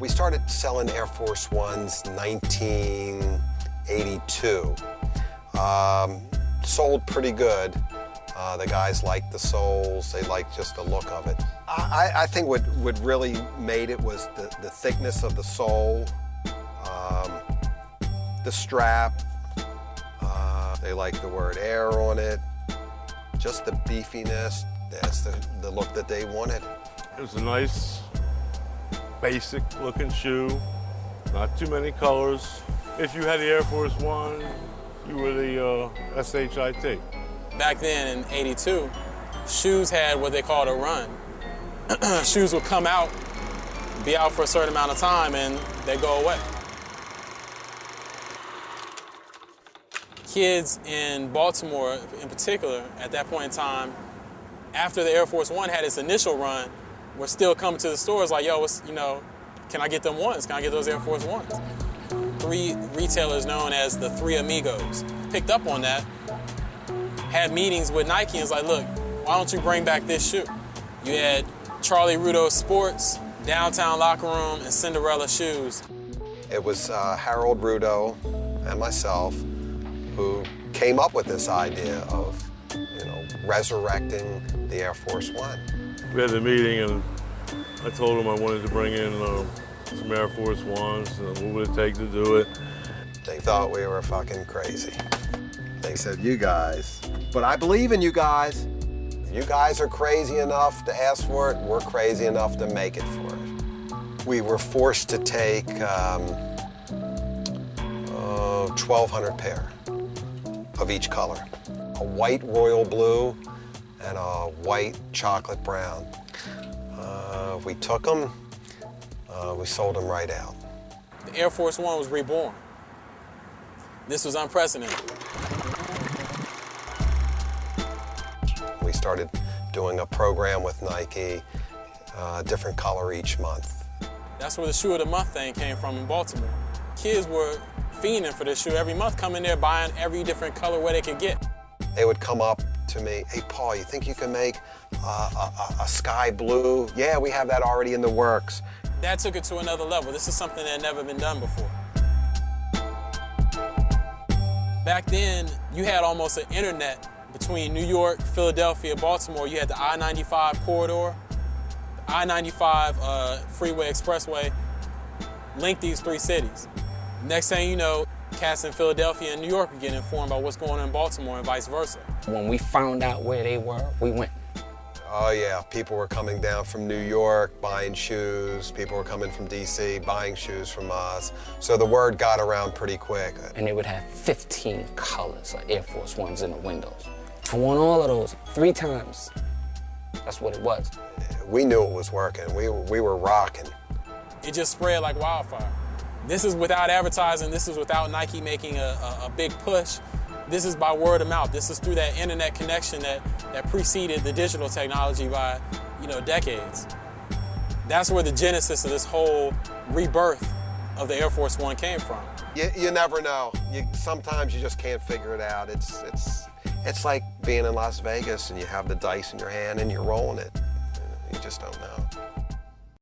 We started selling Air Force Ones 1982. Sold pretty good. The guys liked the soles, they liked just the look of it. I think what really made it was the thickness of the sole, the strap, they liked the word Air on it, just the beefiness, that's the look that they wanted. It was a nice, basic looking shoe, not too many colors. If you had the Air Force One, you were the SHIT. Back then in '82, shoes had what they called a run. Shoes would come out, be out for a certain amount of time, and they'd go away. Kids in Baltimore, in particular, at that point in time, after the Air Force One had its initial run, were still coming to the stores like, yo, can I get them ones? Can I get those Air Force Ones? 3 retailers known as the Three Amigos picked up on that, had meetings with Nike and was like, look, why don't you bring back this shoe? You had Charlie Rudo's Sports, Downtown Locker Room, and Cinderella Shoes. It was Harold Rudo and myself who came up with this idea of, resurrecting the Air Force One. We had a meeting and I told him I wanted to bring in some Air Force Ones, what would it take to do it? They thought we were fucking crazy. They said, you guys, but I believe in you guys. If you guys are crazy enough to ask for it, we're crazy enough to make it for it. We were forced to take 1,200 pair of each color. A white royal blue and a white chocolate brown. We took them, we sold them right out. The Air Force One was reborn. This was unprecedented. We started doing a program with Nike, different color each month. That's where the Shoe of the Month thing came from in Baltimore. Kids were fiending for this shoe every month, coming there buying every different colorway they could get. They would come up to me, hey Paul, you think you can make a sky blue? Yeah, we have that already in the works. That took it to another level. This is something that had never been done before. Back then, you had almost an internet between New York, Philadelphia, Baltimore. You had the I-95 corridor, the I-95 freeway expressway linked these 3 cities. Next thing you know, cats in Philadelphia and New York are getting informed about what's going on in Baltimore and vice versa. When we found out where they were, we went. Oh yeah, people were coming down from New York buying shoes. People were coming from DC buying shoes from us. So the word got around pretty quick. And they would have 15 colors of Air Force Ones in the windows. I won all of those 3 times. That's what it was. We knew it was working. We were rocking. It just spread like wildfire. This is without advertising. This is without Nike making a big push. This is by word of mouth. This is through that internet connection that preceded the digital technology by, decades. That's where the genesis of this whole rebirth of the Air Force One came from. You never know. Sometimes you just can't figure it out. It's like being in Las Vegas and you have the dice in your hand and you're rolling it. You just don't know.